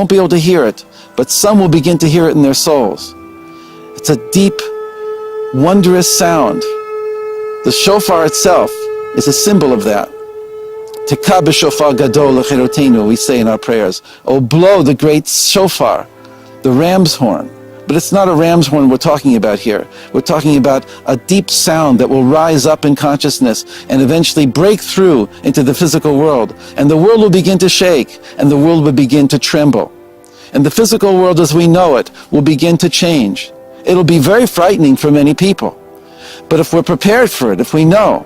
won't be able to hear it, but some will begin to hear it in their souls. It's a deep, wondrous sound. The shofar itself is a symbol of that. Teka b'shofar gadol l'chirotenu, we say in our prayers. Oh, blow the great shofar, the ram's horn. But it's not a ram's horn we're talking about here. We're talking about a deep sound that will rise up in consciousness and eventually break through into the physical world. And the world will begin to shake, and the world will begin to tremble. And the physical world as we know it will begin to change. It'll be very frightening for many people. But if we're prepared for it, if we know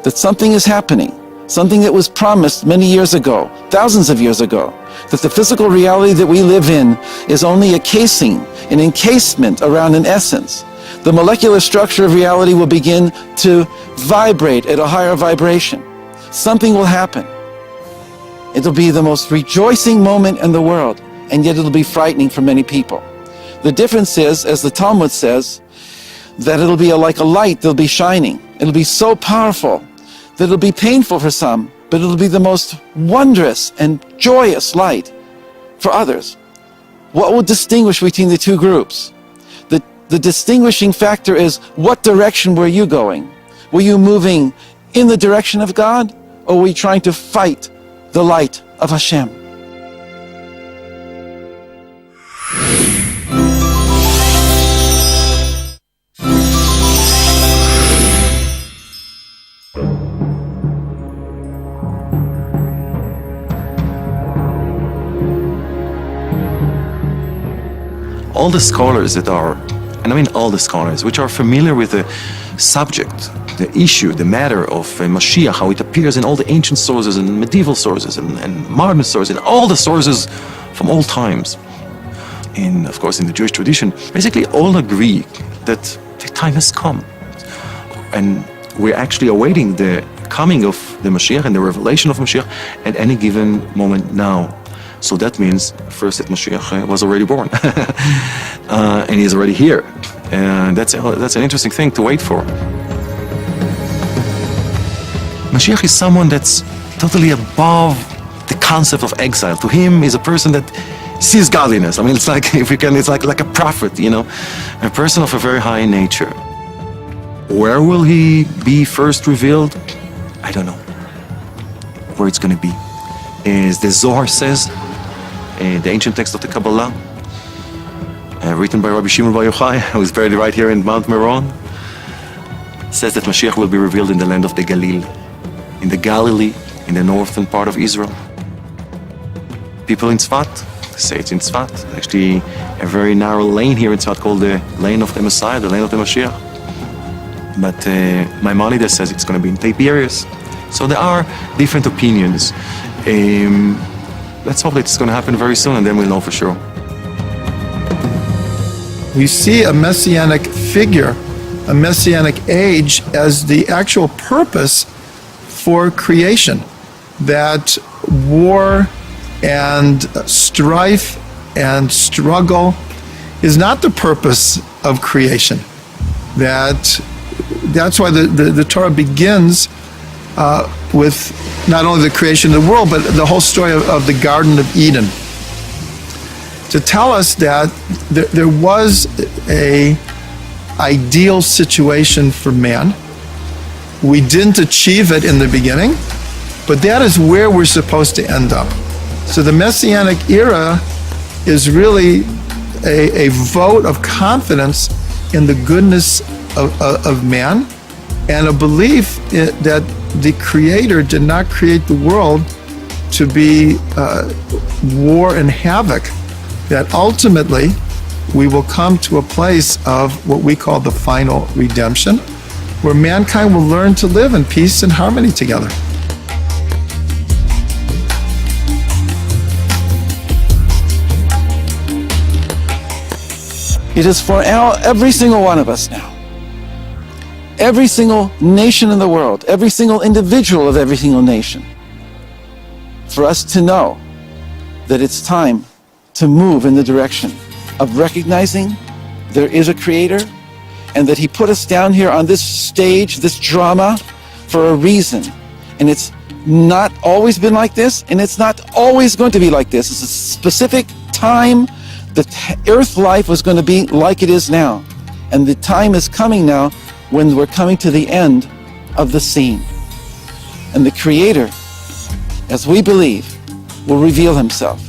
that something is happening, something that was promised many years ago, thousands of years ago, that the physical reality that we live in is only a casing, an encasement around an essence. The molecular structure of reality will begin to vibrate at a higher vibration. Something will happen. It'll be the most rejoicing moment in the world, and yet it'll be frightening for many people. The difference is, as the Talmud says, that it'll be like a light that'll be shining. It'll be so powerful that it'll be painful for some, but it'll be the most wondrous and joyous light for others. What will distinguish between the two groups? The distinguishing factor is, what direction were you going? Were you moving in the direction of God, or were you trying to fight the light of Hashem? All the scholars that are, and I mean all the scholars, which are familiar with the subject, the issue, the matter of Moshiach, how it appears in all the ancient sources and medieval sources and modern sources, and all the sources from all times. And of course in the Jewish tradition, basically all agree that the time has come. And we're actually awaiting the coming of the Moshiach and the revelation of Moshiach at any given moment now. So that means first that Moshiach was already born, and he's already here, and that's an interesting thing to wait for. Moshiach is someone that's totally above the concept of exile. To him, he's a person that sees godliness. I mean, it's like, if you can, it's like a prophet, you know, a person of a very high nature. Where will he be first revealed? I don't know where it's going to be. As the Zohar says, the ancient text of the Kabbalah, written by Rabbi Shimon Bar Yochai, who is buried right here in Mount Meron, says that Mashiach will be revealed in the land of the Galil, in the Galilee, in the northern part of Israel. People in Tzfat say it's in Tzfat. Actually, a very narrow lane here in Tzfat called the lane of the Messiah, the lane of the Mashiach. But Maimonides says it's going to be in Tiberias. So there are different opinions. Let's hope that it's going to happen very soon, and then we'll know for sure. We see a messianic figure, a messianic age, as the actual purpose for creation. That war and strife and struggle is not the purpose of creation. That's why the Torah begins with not only the creation of the world, but the whole story of the Garden of Eden, to tell us that there was a ideal situation for man. We didn't achieve it in the beginning, but that is where we're supposed to end up. So the Messianic era is really a vote of confidence in the goodness of man, and a belief that the Creator did not create the world to be war and havoc, that ultimately we will come to a place of what we call the final redemption, where mankind will learn to live in peace and harmony together. It is for every single one of us now. Every single nation in the world, every single individual of every single nation, for us to know that it's time to move in the direction of recognizing there is a Creator, and that He put us down here on this stage, this drama, for a reason. And it's not always been like this, and it's not always going to be like this. It's a specific time that earth life was going to be like it is now. And the time is coming now when we're coming to the end of the scene. And the Creator, as we believe, will reveal himself.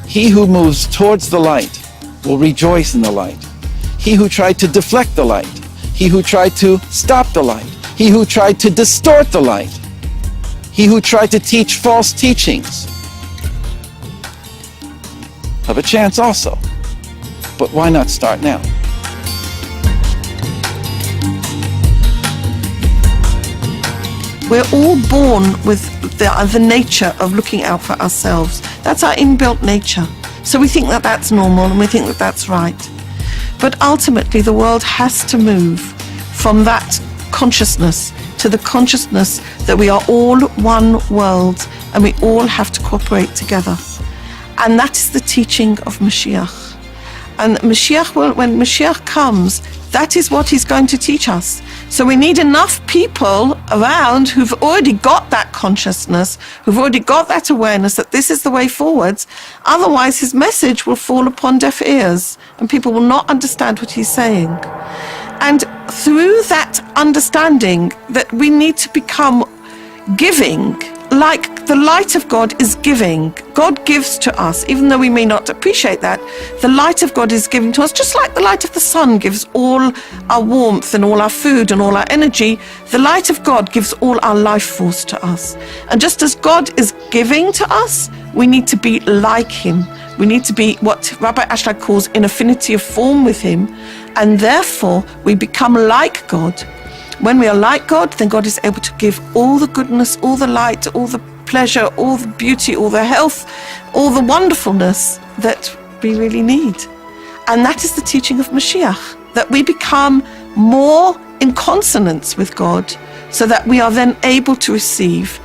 He who moves towards the light will rejoice in the light. He who tried to deflect the light, he who tried to stop the light, he who tried to distort the light, he who tried to teach false teachings, have a chance also. But why not start now? We're all born with the nature of looking out for ourselves. That's our inbuilt nature. So we think that that's normal and we think that that's right. But ultimately the world has to move from that consciousness to the consciousness that we are all one world and we all have to cooperate together. And that is the teaching of Moshiach. And Moshiach when Moshiach comes, that is what he's going to teach us. So we need enough people around who've already got that consciousness, who've already got that awareness that this is the way forwards. Otherwise his message will fall upon deaf ears and people will not understand what he's saying. And through that understanding that we need to become giving, like the light of God is giving. God gives to us, even though we may not appreciate that. The light of God is giving to us, just like the light of the sun gives all our warmth and all our food and all our energy. The light of God gives all our life force to us. And just as God is giving to us, we need to be like him. We need to be what Rabbi Ashlag calls in affinity of form with him. And therefore, we become like God. When we are like God, then God is able to give all the goodness, all the light, all the pleasure, all the beauty, all the health, all the wonderfulness that we really need. And that is the teaching of Moshiach, that we become more in consonance with God so that we are then able to receive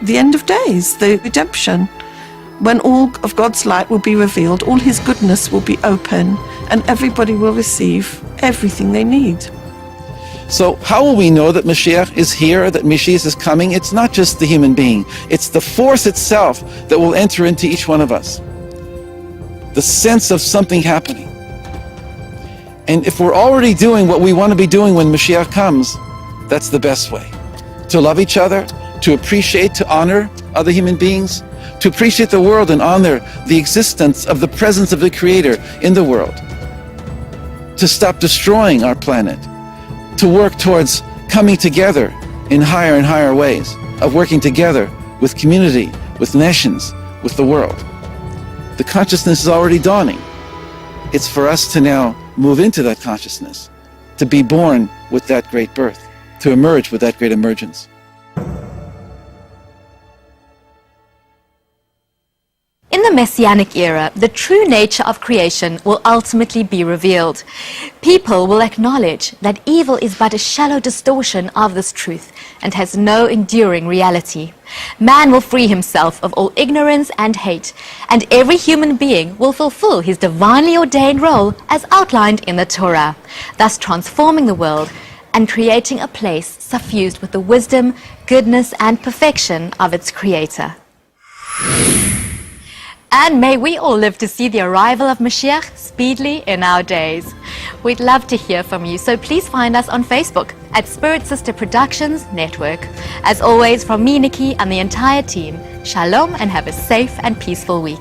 the end of days, the redemption, when all of God's light will be revealed, all his goodness will be open, and everybody will receive everything they need. So how will we know that Moshiach is here, that Moshiach is coming? It's not just the human being. It's the force itself that will enter into each one of us. The sense of something happening. And if we're already doing what we want to be doing when Moshiach comes, that's the best way. To love each other, to appreciate, to honor other human beings, to appreciate the world and honor the existence of the presence of the Creator in the world. To stop destroying our planet. To work towards coming together in higher and higher ways, of working together with community, with nations, with the world. The consciousness is already dawning. It's for us to now move into that consciousness, to be born with that great birth, to emerge with that great emergence. In the Messianic era, the true nature of creation will ultimately be revealed. People will acknowledge that evil is but a shallow distortion of this truth and has no enduring reality. Man will free himself of all ignorance and hate, and every human being will fulfill his divinely ordained role as outlined in the Torah, thus transforming the world and creating a place suffused with the wisdom, goodness, and perfection of its Creator. And may we all live to see the arrival of Moshiach speedily in our days. We'd love to hear from you, so please find us on Facebook at Spirit Sister Productions Network. As always, from me, Nikki, and the entire team, shalom and have a safe and peaceful week.